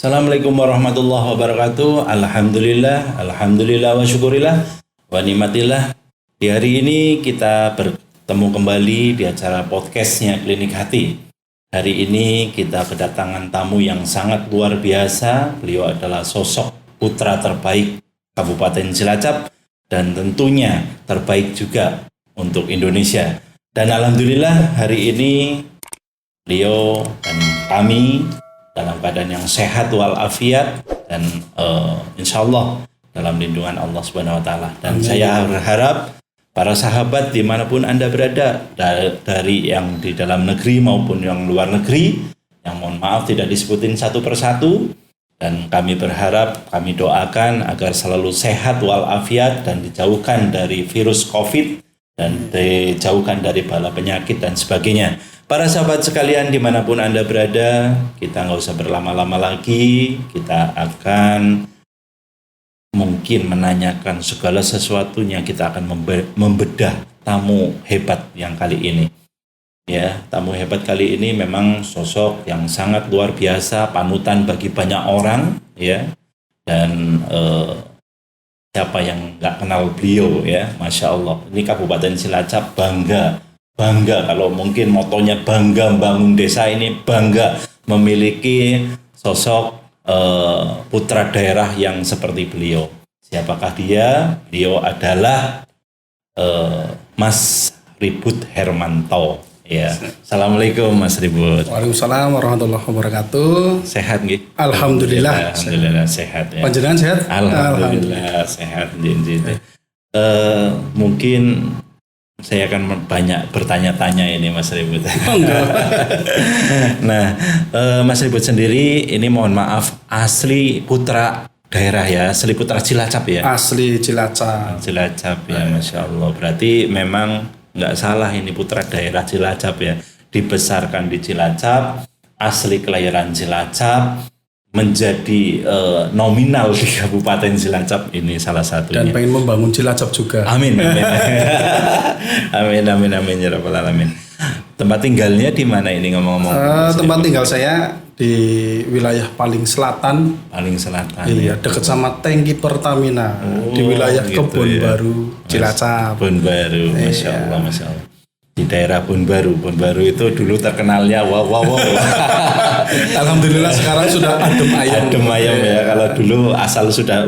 Assalamualaikum warahmatullahi wabarakatuh. Alhamdulillah wa syukurillah wa nikmatillah. Di hari ini kita bertemu kembali di acara podcastnya Klinik Hati. Hari ini kita kedatangan tamu yang sangat luar biasa. Beliau adalah sosok putra terbaik Kabupaten Cilacap dan tentunya terbaik juga untuk Indonesia. Dan alhamdulillah hari ini beliau dan kami dalam keadaan yang sehat walafiat dan insya Allah dalam lindungan Allah Subhanahu Wa Taala. Dan saya berharap para sahabat dimanapun Anda berada, dari yang di dalam negeri maupun yang luar negeri, yang mohon maaf tidak disebutin satu persatu, dan kami berharap, kami doakan agar selalu sehat walafiat dan dijauhkan dari virus COVID dan dijauhkan dari bala penyakit dan sebagainya. Para sahabat sekalian dimanapun Anda berada, kita nggak usah berlama-lama lagi, kita akan mungkin menanyakan segala sesuatunya, kita akan membedah tamu hebat yang kali ini. Ya, tamu hebat kali ini memang sosok yang sangat luar biasa, panutan bagi banyak orang, ya. Dan siapa yang nggak kenal beliau, ya, Masya Allah. Ini Kabupaten Cilacap bangga kalau mungkin motonya bangga bangun desa, ini bangga memiliki sosok putra daerah yang seperti beliau. Siapakah dia? Beliau adalah Mas Ribut Hermanto. Ya. Assalamualaikum Mas Ribut. Waalaikumsalam warahmatullahi wabarakatuh. Sehat nggih? Alhamdulillah sehat ya. Panjenengan sehat? Alhamdulillah sehat. Mungkin saya akan banyak bertanya-tanya ini Mas Ribut. Nah, Mas Ribut sendiri ini mohon maaf asli putra daerah ya, asli putra Cilacap ya? Asli Cilacap. Cilacap ya, Masya Allah. Berarti memang nggak salah ini putra daerah Cilacap ya. Dibesarkan di Cilacap, asli kelahiran Cilacap, menjadi nominal di Kabupaten Cilacap, ini salah satunya. Dan pengen membangun Cilacap juga. Amin. Amin ya rabbal alamin. Tempat tinggalnya di mana ini ngomong-ngomong? Tempat tinggal saya di wilayah paling selatan. Paling selatan. Iya, dekat sama tangki Pertamina di wilayah gitu Kebon ya. Baru, Cilacap. Kebon Baru, Masya Allah. Di daerah Kebon Baru itu dulu terkenalnya wow. Alhamdulillah sekarang sudah adem ayam. Adem ayam ya. Kalau dulu asal sudah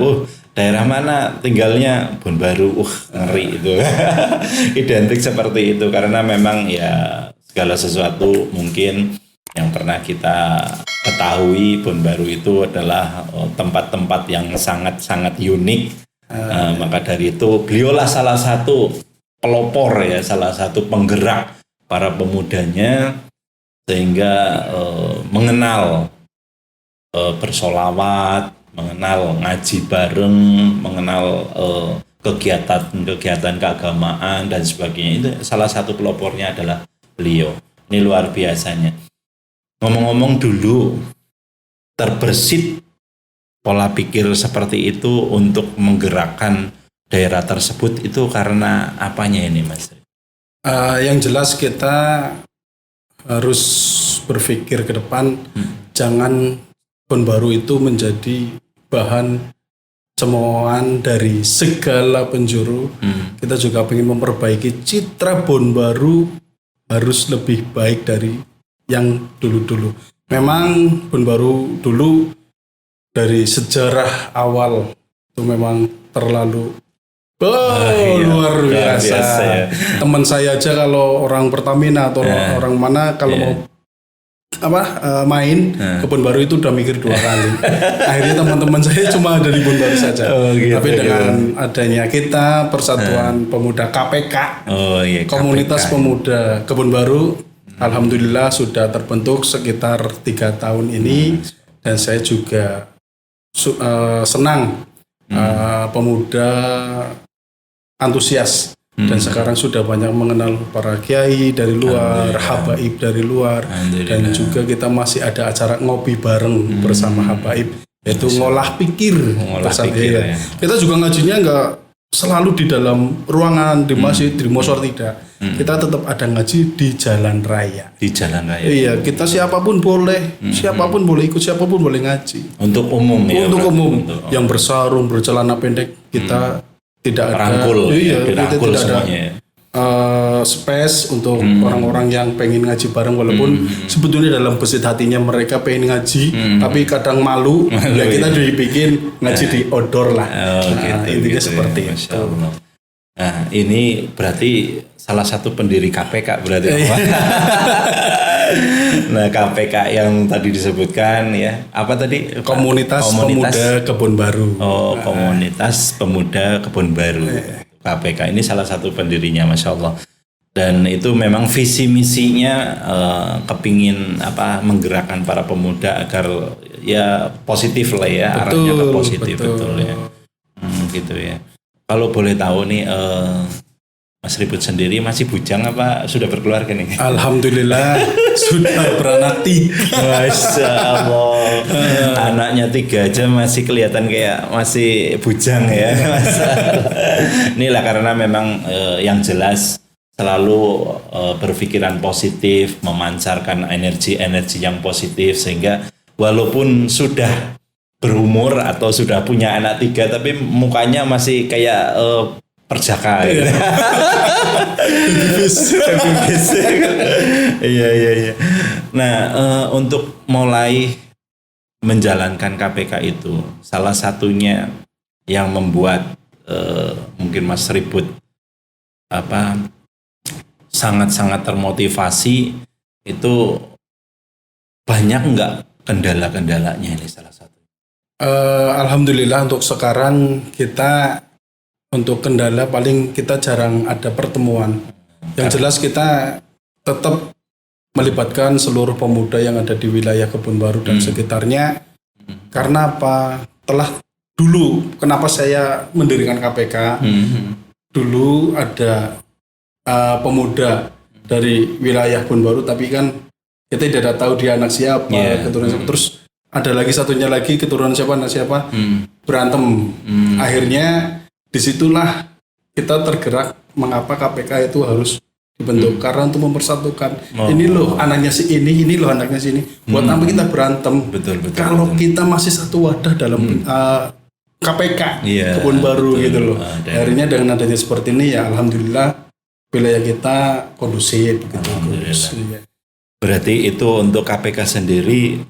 daerah mana tinggalnya Kebon Baru, ngeri itu. Identik seperti itu karena memang ya segala sesuatu mungkin yang pernah kita ketahui, Kebon Baru itu adalah tempat-tempat yang sangat-sangat unik. Maka dari itu beliaulah salah satu pelopor ya, salah satu penggerak para pemudanya sehingga mengenal bersolawat, mengenal ngaji bareng, mengenal kegiatan keagamaan dan sebagainya. Itu salah satu pelopornya adalah beliau. Ini luar biasanya. Ngomong-ngomong dulu terbersit pola pikir seperti itu untuk menggerakkan daerah tersebut itu karena apanya ini Mas? Yang jelas kita harus berpikir ke depan, jangan Kebon Baru itu menjadi bahan cemoohan dari segala penjuru. Kita juga ingin memperbaiki citra Kebon Baru harus lebih baik dari yang dulu-dulu. Memang Kebon Baru dulu dari sejarah awal itu memang terlalu luar biasa ya. Teman saya aja kalau orang Pertamina atau orang mana kalau mau main Kebon Baru itu udah mikir 2 kali. Akhirnya teman-teman saya cuma ada di Kebon Baru saja. Tapi dengan adanya kita Persatuan Pemuda KPK, Komunitas KPK. Pemuda Kebon Baru, alhamdulillah sudah terbentuk sekitar 3 tahun ini. Dan saya juga senang pemuda antusias dan sekarang sudah banyak mengenal para kiai dari luar, habaib dari luar, dan juga kita masih ada acara ngopi bareng bersama habaib, yaitu ngolah pikir. Ya. Kita juga ngajinya selalu di dalam ruangan, di masjid, di musor tidak. Kita tetap ada ngaji di jalan raya. Di jalan raya. Iya, kita siapapun boleh, siapapun boleh ikut, siapapun boleh ngaji. Untuk umum ya. Untuk berarti. umum, Untuk, yang bersarung, bercelana pendek, kita tidak ada. rangkul, Iya, kita dirangkul tidak ada semuanya. space untuk orang-orang yang pengen ngaji bareng, walaupun sebetulnya dalam besit hatinya mereka pengen ngaji, tapi kadang malu. Ya kita dibikin ngaji di outdoor lah. Oh, Intinya seperti ya. itu. Masya Allah. Nah, ini berarti salah satu pendiri KPK berarti. Nah, KPK yang tadi disebutkan ya, apa tadi? Komunitas Pemuda Kebun Baru. Oh, Komunitas Pemuda Kebun Baru. KPK ini salah satu pendirinya, Masya Allah. Dan itu memang visi misinya kepingin menggerakkan para pemuda agar ya positif lah ya, arahnya ke positif betul ya. Gitu ya. Kalau boleh tahu nih, Mas Ribut sendiri masih bujang apa sudah berkeluarga nih? Alhamdulillah sudah beranak 3. Masya Allah. Anaknya 3 aja masih kelihatan kayak masih bujang ya. Inilah karena memang yang jelas selalu berpikiran positif, memancarkan energi-energi yang positif, sehingga walaupun sudah berumur atau sudah punya anak 3 tapi mukanya masih kayak perjaka gitu. Iya. Nah, untuk mulai menjalankan KPK itu salah satunya yang membuat mungkin Mas Ribut sangat-sangat termotivasi itu, banyak nggak kendala-kendalanya ini salah satu? Alhamdulillah untuk sekarang kita untuk kendala paling kita jarang ada pertemuan. Yang jelas kita tetap melibatkan seluruh pemuda yang ada di wilayah Kebun Baru dan sekitarnya. Karena apa? Kenapa saya mendirikan KPK? Dulu ada pemuda dari wilayah Kebun Baru, tapi kan kita tidak tahu dia anak siapa, keturunan siapa. Terus ada lagi satunya lagi keturunan siapa, anak siapa, berantem. Akhirnya disitulah kita tergerak mengapa KPK itu harus dibentuk, karena untuk mempersatukan. Ini loh anaknya si ini loh anaknya si ini. Buat apa kita berantem? Betul. Kalau kita masih satu wadah dalam KPK Kebun Baru gitu loh. Akhirnya dengan adanya seperti ini ya alhamdulillah wilayah kita kondusif gitu. Berarti itu untuk KPK sendiri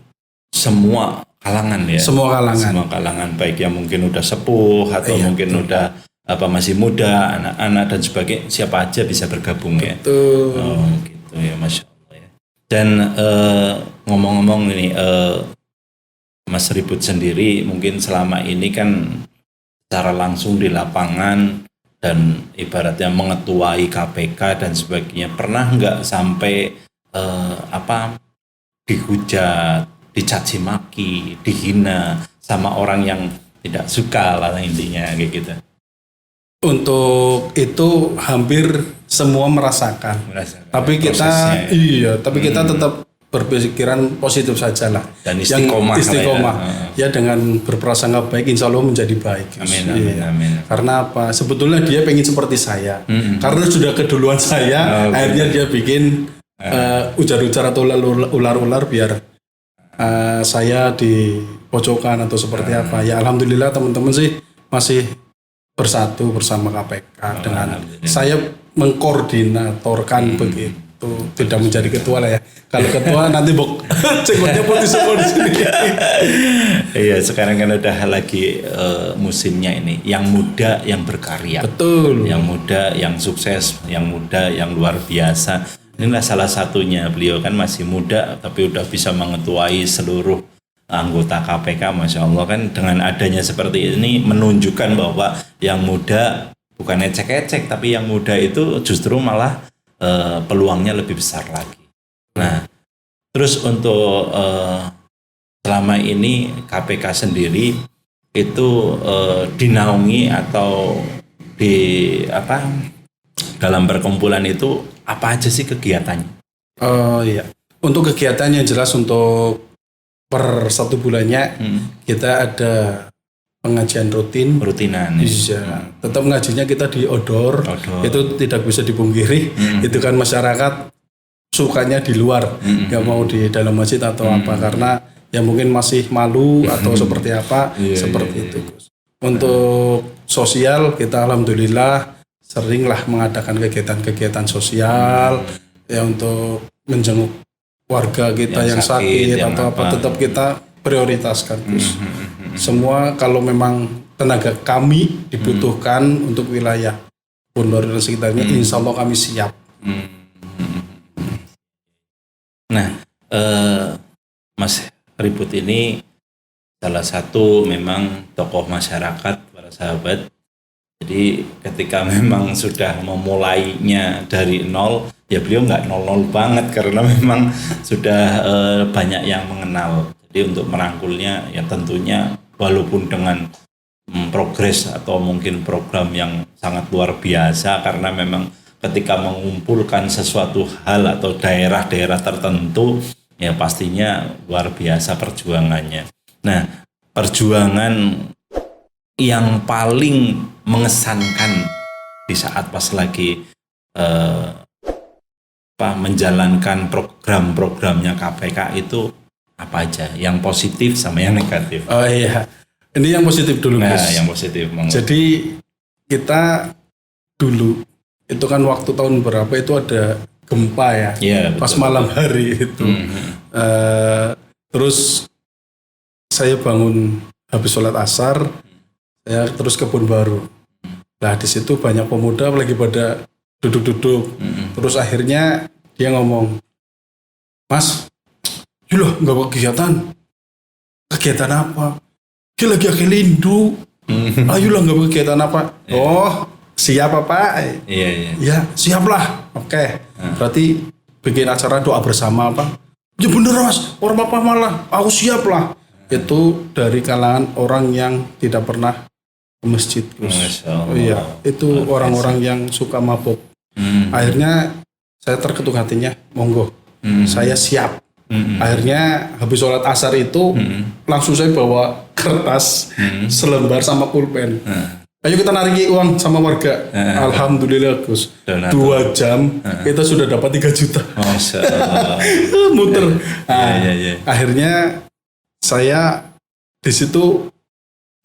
semua kalangan ya? Semua kalangan, baik yang mungkin udah sepuh atau mungkin udah masih muda, anak-anak dan sebagainya, siapa aja bisa bergabung ya? Betul. Oh gitu ya, Masya Allah ya. Dan ngomong-ngomong ini, Mas Ribut sendiri mungkin selama ini kan secara langsung di lapangan dan ibaratnya mengetuai KPK dan sebagainya, pernah nggak sampai dihujat, dicaci maki, dihina sama orang yang tidak suka lah intinya kayak gitu? Untuk itu hampir semua merasakan. Tapi kita kita tetap berpikiran positif saja lah. Dan istiqomah. Ya dengan berprasangka baik, insya Allah menjadi baik. Amin. Karena apa? Sebetulnya dia pengen seperti saya. Karena sudah keduluan saya, akhirnya dia bikin ujar-ujar atau ular-ular biar saya dipojokkan atau seperti apa. Ya alhamdulillah teman-teman sih masih bersatu bersama KPK dengan saya mengkoordinatorkan begitu, tidak menjadi ketua lah ya. Kalau ketua nanti cenggotnya putih semua di sini. Iya, sekarang kan udah lagi musimnya ini, yang muda yang berkarya. Betul. Yang muda yang sukses, yang muda yang luar biasa. Inilah salah satunya, beliau kan masih muda tapi udah bisa mengetuai seluruh anggota KPK, Masya Allah. Kan dengan adanya seperti ini menunjukkan bahwa yang muda bukan ecek-ecek, tapi yang muda itu justru malah peluangnya lebih besar lagi. Nah, terus untuk selama ini KPK sendiri itu dinaungi atau dalam perkumpulan itu apa aja sih kegiatannya? Iya. Untuk kegiatan yang jelas untuk per 1 bulannya kita ada pengajian rutin. Rutinan. Bisa. Tetap ngajinya kita di outdoor. Itu tidak bisa dipungkiri. Itu kan masyarakat sukanya di luar, nggak mau di dalam masjid atau apa, karena ya mungkin masih malu atau seperti apa, seperti itu. Untuk sosial kita alhamdulillah seringlah mengadakan kegiatan-kegiatan sosial ya untuk menjenguk warga kita yang sakit atau apa, tetap kita prioritaskan Gus. Semua kalau memang tenaga kami dibutuhkan untuk wilayah Pondok dan sekitarnya, insya Allah kami siap. Nah, Mas Ribut ini salah satu memang tokoh masyarakat, para sahabat. Jadi ketika memang sudah memulainya dari nol, ya beliau nggak nol-nol banget karena memang sudah banyak yang mengenal. Jadi untuk merangkulnya ya tentunya walaupun dengan progres atau mungkin program yang sangat luar biasa, karena memang ketika mengumpulkan sesuatu hal atau daerah-daerah tertentu ya pastinya luar biasa perjuangannya. Nah, perjuangan yang paling mengesankan di saat pas lagi menjalankan program-programnya KPK itu apa aja? Yang positif sama yang negatif. Oh iya, ini yang positif dulu Nah, Gus. yang positif. Jadi kita dulu itu kan waktu tahun berapa itu ada gempa ya, pas malam hari itu. Terus saya bangun habis sholat asar, saya terus kebun baru. Nah di situ banyak pemuda lagi pada duduk-duduk. Terus akhirnya dia ngomong, Mas, yulah nggak mau kegiatan apa? Dia lagi lindu. Ayolah nggak mau kegiatan apa? Oh siap apa? Iya. Ya siap lah. Oke. Berarti bikin acara doa bersama apa? Ya bener Mas, orang apa malah, aku siap lah. Itu dari kalangan orang yang tidak pernah ke masjid. Oh iya, itu orang-orang yang suka mabuk. Akhirnya saya terketuk hatinya, monggo, saya siap. Akhirnya habis sholat asar itu langsung saya bawa kertas selembar sama pulpen. Ayo kita nariki uang sama warga. Alhamdulillah Gus, 2 jam kita sudah dapat 3 juta. Masya Allah. Muter. Iya. Akhirnya saya di situ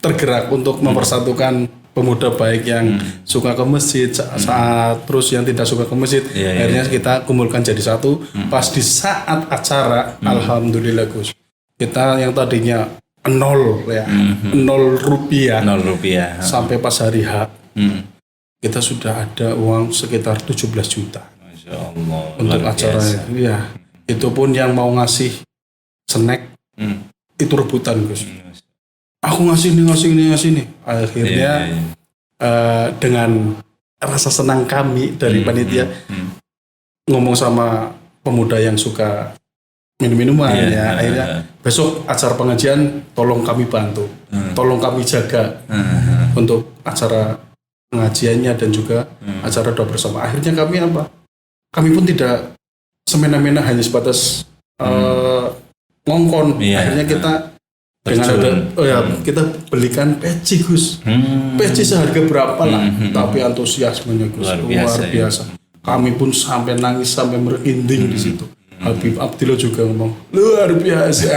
tergerak untuk mempersatukan pemuda baik yang suka ke masjid saat terus yang tidak suka ke masjid. Akhirnya kita kumpulkan jadi satu. Pas di saat acara, alhamdulillah Gus, kita yang tadinya 0 ya, 0 rupiah sampai pas hari H kita sudah ada uang sekitar 17 juta. Masya Allah, untuk acaranya. Iya, itu pun yang mau ngasih snack itu rebutan Gus. Aku ngasih nih. Akhirnya dengan rasa senang kami dari panitia ngomong sama pemuda yang suka minum-minuman ya. Akhirnya besok acara pengajian tolong kami bantu, tolong kami jaga untuk acara pengajiannya dan juga acara doa bersama. Akhirnya kami apa? Kami pun tidak semena-mena hanya sebatas ngongkon. Akhirnya kita dengan kita belikan peci Gus. Peci seharga berapa lah, tapi antusiasmenya Gus luar biasa. Kami pun sampai nangis, sampai merinding di situ. Habib Abdillah juga ngomong luar biasa.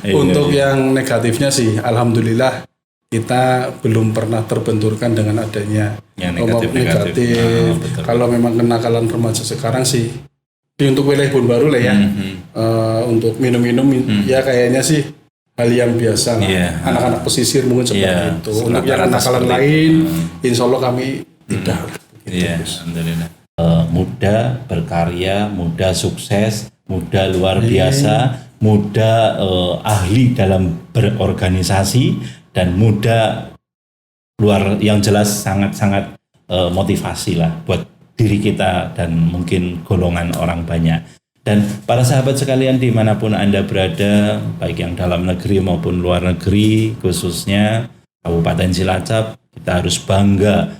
Untuk yang negatifnya sih, alhamdulillah kita belum pernah terbenturkan dengan adanya negatif. Kalau memang kenakalan remaja sekarang sih, untuk wilayah Pondok Baru lah ya, untuk minum-minum ya kayaknya sih hal yang biasa lah. Anak-anak pesisir mungkin seperti itu. Untuk yang kenakalan lain, insya Allah kami tidak. Alhamdulillah. Muda berkarya, muda sukses, muda luar biasa, muda ahli dalam berorganisasi, dan muda luar yang jelas sangat-sangat motivasi lah buat diri kita dan mungkin golongan orang banyak. Dan para sahabat sekalian dimanapun Anda berada, baik yang dalam negeri maupun luar negeri, khususnya Kabupaten Cilacap, kita harus bangga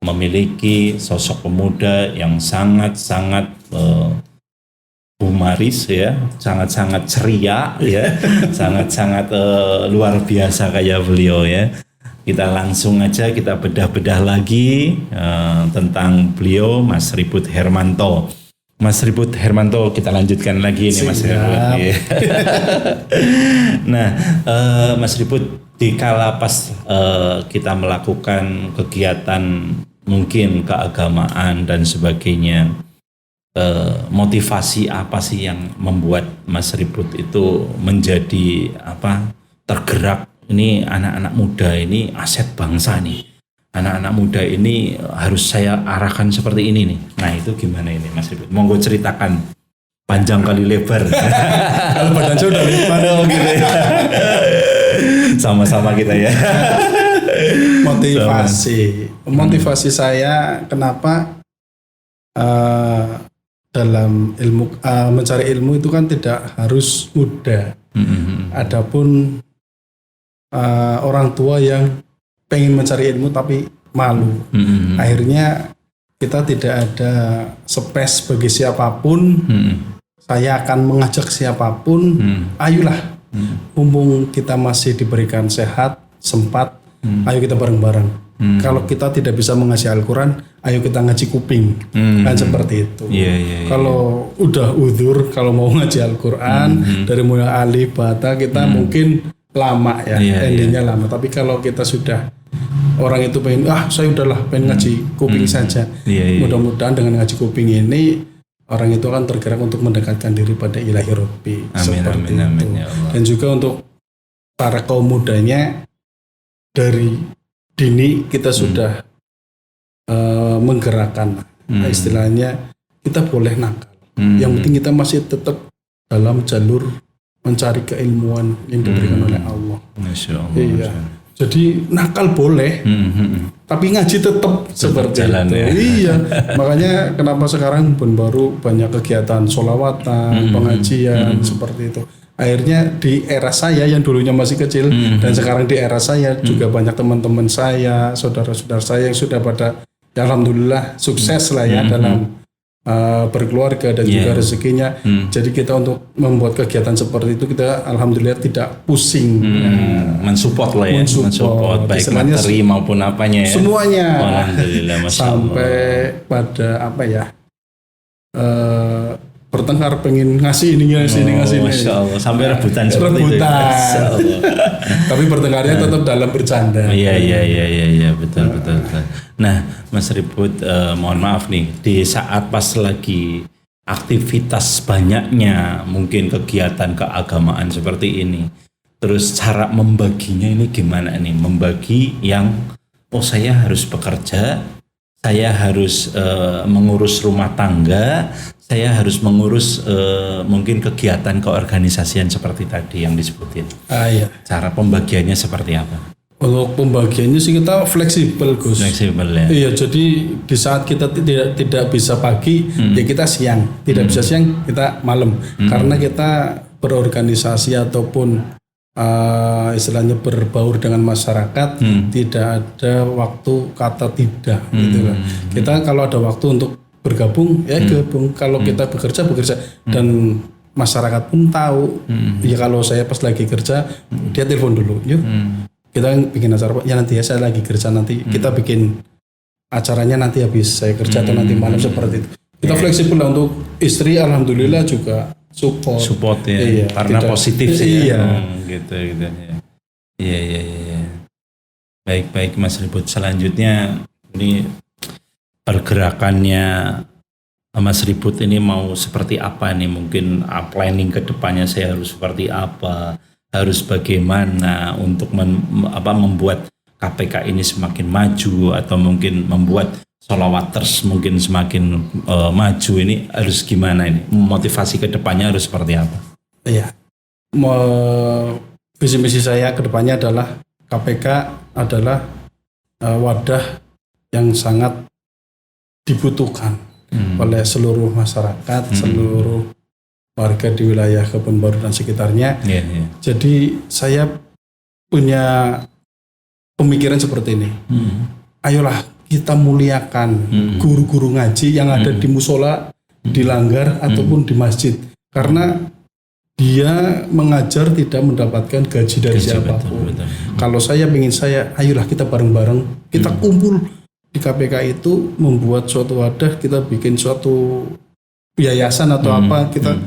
memiliki sosok pemuda yang sangat-sangat humoris ya, sangat-sangat ceria ya, sangat-sangat luar biasa kayak beliau ya. Kita langsung aja kita bedah-bedah lagi tentang beliau, Mas Ribut Hermanto. Mas Ribut Hermanto, kita lanjutkan lagi nih Mas Ribut. Ya. Nah, Mas Ribut, dikala pas kita melakukan kegiatan mungkin keagamaan dan sebagainya, motivasi apa sih yang membuat Mas Ribut itu menjadi tergerak? Ini anak-anak muda ini aset bangsa nih. Anak-anak muda ini harus saya arahkan seperti ini nih. Nah itu gimana ini Mas Ribut? Monggo ceritakan panjang kali lebar. Kalau badan saya udah lebar gitu ya. Sama-sama kita ya. Motivasi saya kenapa dalam ilmu mencari ilmu itu kan tidak harus muda. Adapun orang tua yang pengen mencari ilmu tapi malu. Akhirnya kita tidak ada space bagi siapapun. Saya akan mengajak siapapun. Ayolah, mumpung kita masih diberikan sehat, sempat, ayo kita bareng-bareng. Kalau kita tidak bisa mengaji Al-Quran, ayo kita ngaji kuping. Kan seperti itu. Kalau udah udzur, kalau mau ngaji Al-Quran dari mulai alif bata kita mungkin lama ya, endingnya lama. Tapi kalau kita sudah orang itu pengen, saya udahlah pengen ngaji kuping saja. Mudah-mudahan dengan ngaji kuping ini orang itu akan tergerak untuk mendekatkan diri pada ilahi Rabbi. Seperti itu. Dan juga untuk para kaum mudanya, dari dini kita sudah menggerakkan. Istilahnya kita boleh nakal. Yang penting kita masih tetap dalam jalur mencari keilmuan yang diberikan oleh Allah. Masya Allah. Iya. Jadi nakal boleh, tapi ngaji tetap seperti jalan itu. Ya. Iya. Makanya kenapa sekarang pun baru banyak kegiatan sholawatan, pengajian seperti itu. Akhirnya di era saya yang dulunya masih kecil dan sekarang di era saya juga banyak teman-teman saya, saudara-saudara saya yang sudah pada, ya alhamdulillah sukses lah ya dalam berkeluarga dan juga rezekinya. Jadi kita untuk membuat kegiatan seperti itu kita alhamdulillah tidak pusing. Mensupport lah ya. Mensupport baik materi maupun apanya ya. Semuanya. Alhamdulillah, Masya Allah. Sampai pada bertengkar pengen ngasih ini ngasih ini. Masya Allah. Sampai rebutan seperti itu. Tapi bertengkarnya tetap dalam bercanda. Iya, betul. Nah, Mas Ribut, mohon maaf nih, di saat pas lagi aktivitas banyaknya mungkin kegiatan keagamaan seperti ini, terus cara membaginya ini gimana nih? Membagi yang saya harus bekerja, saya harus mengurus rumah tangga, saya harus mengurus mungkin kegiatan keorganisasian seperti tadi yang disebutin. Iya. Cara pembagiannya seperti apa? Untuk pembagiannya sih kita fleksibel, Gus. Fleksibel ya. Iya, jadi di saat kita tidak bisa pagi, ya kita siang. Tidak bisa siang, kita malam. Karena kita berorganisasi ataupun istilahnya berbaur dengan masyarakat, tidak ada waktu kata tidak. Gitu lah. Kita kalau ada waktu untuk bergabung, ya gabung. Kalau kita bekerja. Dan masyarakat pun tahu. Ya kalau saya pas lagi kerja, dia telepon dulu. Yuk. Kita bikin acara, ya nanti ya saya lagi kerja, nanti kita bikin acaranya nanti habis saya kerja atau nanti malam seperti itu. Kita fleksibel lah. Untuk istri alhamdulillah juga support ya. Iya, karena tidak, positif sih ya. Gitu ya. Iya. Baik Mas Ribut, selanjutnya ini pergerakannya Mas Ribut ini mau seperti apa nih? Mungkin planning ke depannya saya harus seperti apa? Harus bagaimana untuk membuat KPK ini semakin maju, atau mungkin membuat sholawaters mungkin semakin maju, ini harus gimana ini? Motivasi ke depannya harus seperti apa? Iya. Visi misi saya ke depannya adalah KPK adalah wadah yang sangat dibutuhkan oleh seluruh masyarakat, seluruh warga di wilayah Kebon Baru dan sekitarnya. Jadi saya punya pemikiran seperti ini. Ayolah kita muliakan guru-guru ngaji yang ada di musola, di langgar ataupun di masjid. Karena dia mengajar tidak mendapatkan gaji dari siapapun. Betul. Kalau saya ingin ayolah kita bareng-bareng, kita kumpul di KPK itu membuat suatu wadah, kita bikin suatu yayasan atau apa, kita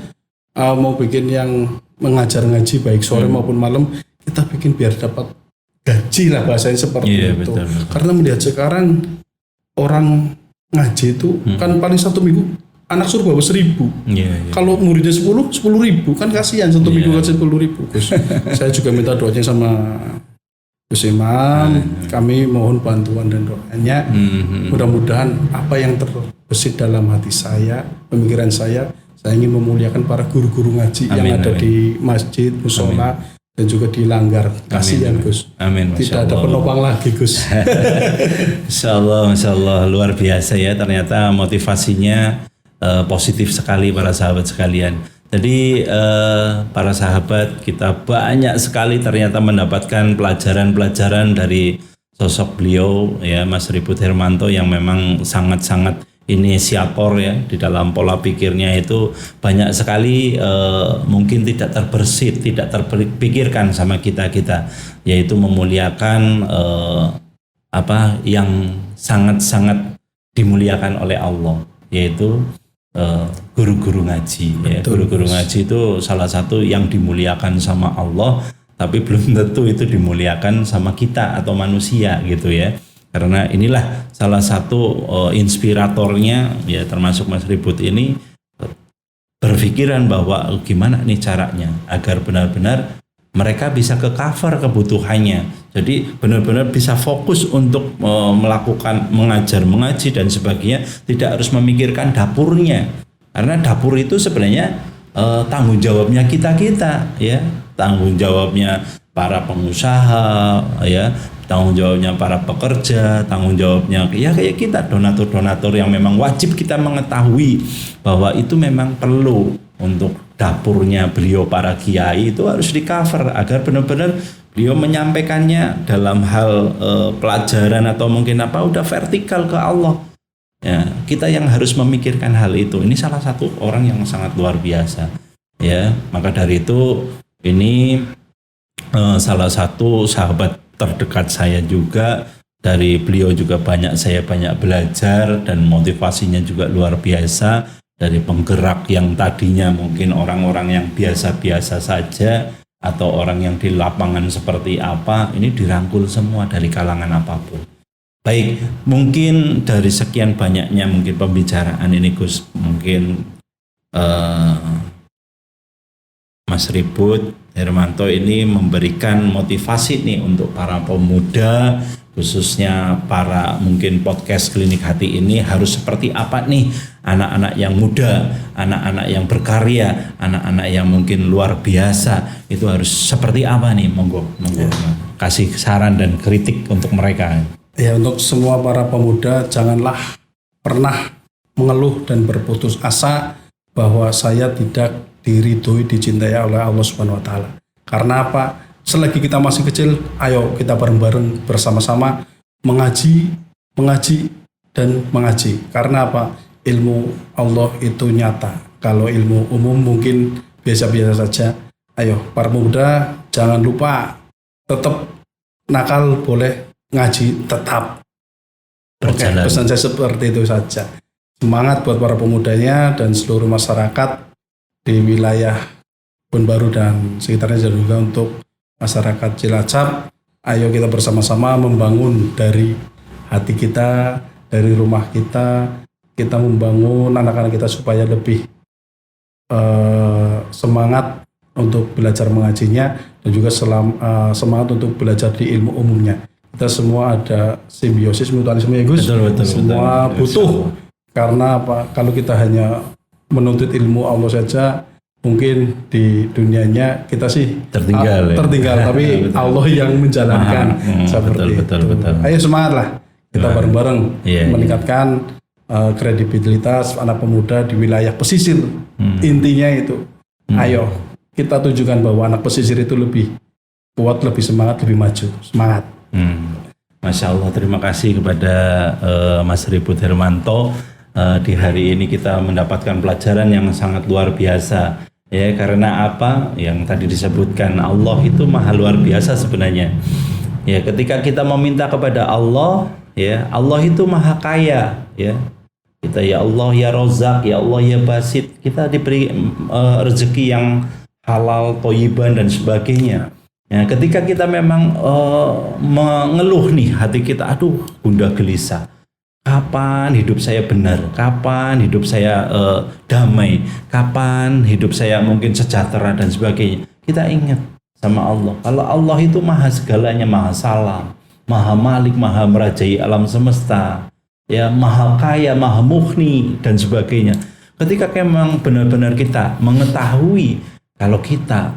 mau bikin yang mengajar ngaji baik sore maupun malam, kita bikin biar dapat gaji lah bahasanya seperti itu. Betul. Karena melihat sekarang orang ngaji itu kan paling satu minggu anak suruh bawa 1.000. Kalau muridnya 10.000 kan kasihan satu minggu kasih 10.000. Gus, saya juga minta doanya sama Gus Imam. Kami mohon bantuan dan doanya. Mudah-mudahan apa yang terbesit dalam hati saya, pemikiran saya ingin memuliakan para guru-guru ngaji yang ada di masjid, musola, dan juga di langgar. Kasihan Gus. Amin. Tidak ada penopang lagi Gus. Masya Allah, luar biasa ya, ternyata motivasinya positif sekali para sahabat sekalian. Jadi para sahabat, kita banyak sekali ternyata mendapatkan pelajaran-pelajaran dari sosok beliau ya, Mas Ribut Hermanto, yang memang sangat-sangat inisiator ya di dalam pola pikirnya. Itu banyak sekali mungkin tidak terbersit, tidak terpikirkan sama kita, yaitu memuliakan apa yang sangat-sangat dimuliakan oleh Allah, yaitu guru-guru ngaji. Ya. Guru-guru ngaji itu salah satu yang dimuliakan sama Allah, tapi belum tentu itu dimuliakan sama kita atau manusia gitu ya. Karena inilah salah satu inspiratornya ya, termasuk Mas Ribut ini berpikiran bahwa gimana nih caranya agar benar-benar mereka bisa ke cover kebutuhannya. Jadi benar-benar bisa fokus untuk melakukan mengajar, mengaji dan sebagainya, tidak harus memikirkan dapurnya. Karena dapur itu sebenarnya tanggung jawabnya kita ya, tanggung jawabnya para pengusaha ya, tanggung jawabnya para pekerja, tanggung jawabnya ya kayak kita, donatur-donatur yang memang wajib kita mengetahui bahwa itu memang perlu untuk dapurnya beliau para kiai itu harus di cover agar benar-benar beliau menyampaikannya dalam hal pelajaran atau mungkin apa udah vertikal ke Allah. Ya, kita yang harus memikirkan hal itu. Ini salah satu orang yang sangat luar biasa. Ya, maka dari itu ini salah satu sahabat terdekat saya juga. Dari beliau juga saya banyak belajar dan motivasinya juga luar biasa. Dari penggerak yang tadinya mungkin orang-orang yang biasa-biasa saja atau orang yang di lapangan seperti apa, ini dirangkul semua dari kalangan apapun. Baik, mungkin dari sekian banyaknya mungkin pembicaraan ini Gus, mungkin Mas Ribut Hermanto ini memberikan motivasi nih untuk para pemuda, khususnya para mungkin podcast Klinik Hati ini harus seperti apa nih, anak-anak yang muda, anak-anak yang berkarya, anak-anak yang mungkin luar biasa, itu harus seperti apa nih, monggo kasih saran dan kritik untuk mereka. Ya, untuk semua para pemuda, janganlah pernah mengeluh dan berputus asa bahwa saya tidak diridhoi, dicintai oleh Allah Subhanahu wa taala. Karena apa? Selagi kita masih kecil, ayo kita bareng-bareng bersama-sama mengaji dan mengaji. Karena apa? Ilmu Allah itu nyata. Kalau ilmu umum mungkin biasa-biasa saja. Ayo para pemuda, jangan lupa tetap nakal boleh, ngaji tetap. Oke, pesan saya seperti itu saja. Semangat buat para pemudanya dan seluruh masyarakat di wilayah Kebon Baru dan sekitarnya, juga untuk masyarakat Cilacap. Ayo kita bersama-sama membangun dari hati kita, dari rumah kita membangun anak-anak kita supaya lebih semangat untuk belajar mengajinya dan juga semangat untuk belajar di ilmu umumnya. Kita semua ada simbiosis mutualisme ya Gus. Betul, semua butuh. Karena apa? Kalau kita hanya menuntut ilmu Allah saja, mungkin di dunianya kita sih tertinggal, tapi betul. Allah yang menjalankan seperti betul. Ayo semangat lah, kita bareng-bareng meningkatkan kredibilitas anak pemuda di wilayah pesisir. Intinya itu, ayo kita tunjukkan bahwa anak pesisir itu lebih kuat, lebih semangat, lebih maju. Semangat. Masya Allah, terima kasih kepada Mas Ribut Hermanto. Di hari ini kita mendapatkan pelajaran yang sangat luar biasa, Ya, karena apa? Yang tadi disebutkan, Allah itu maha luar biasa sebenarnya. Ya, ketika kita meminta kepada Allah, ya, Allah itu maha kaya, ya. Kita ya Allah ya Rozak, ya Allah ya Basit, kita diberi rezeki yang halal, toyiban dan sebagainya. Ya, ketika kita memang mengeluh nih hati kita, aduh gundah gelisah. Kapan hidup saya benar? Kapan hidup saya damai? Kapan hidup saya mungkin sejahtera dan sebagainya? Kita ingat sama Allah. Kalau Allah itu maha segalanya, maha salam, maha malik, maha merajai alam semesta, ya maha kaya, maha mughni dan sebagainya. Ketika memang benar-benar kita mengetahui kalau kita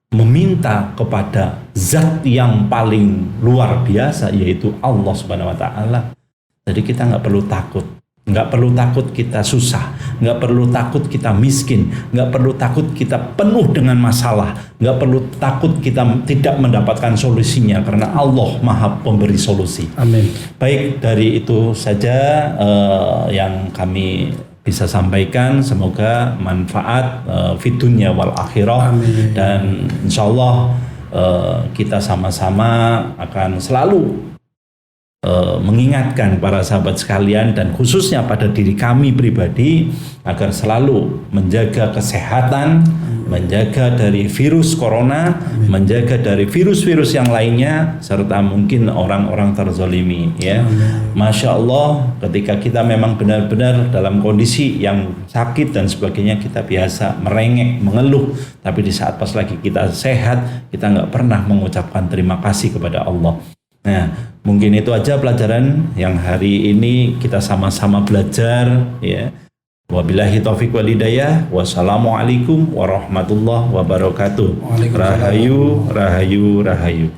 meminta kepada zat yang paling luar biasa, yaitu Allah Subhanahu wa Ta'ala, jadi kita nggak perlu takut, nggak perlu takut kita susah, nggak perlu takut kita miskin, nggak perlu takut kita penuh dengan masalah, nggak perlu takut kita tidak mendapatkan solusinya, karena Allah maha pemberi solusi. Amin. Baik, dari itu saja yang kami bisa sampaikan. Semoga manfaat fid dunya wal akhirah. Amin. Dan insya Allah kita sama-sama akan selalu mengingatkan para sahabat sekalian dan khususnya pada diri kami pribadi agar selalu menjaga kesehatan, menjaga dari virus corona, menjaga dari virus-virus yang lainnya, serta mungkin orang-orang terzolimi. Ya, Masya Allah, ketika kita memang benar-benar dalam kondisi yang sakit dan sebagainya, kita biasa merengek, mengeluh, tapi di saat pas lagi kita sehat, kita nggak pernah mengucapkan terima kasih kepada Allah. Nah, mungkin itu aja pelajaran yang hari ini kita sama-sama belajar, ya. Wabillahi taufiq wal hidayah. Wassalamualaikum warahmatullahi wabarakatuh. Rahayu, rahayu, rahayu.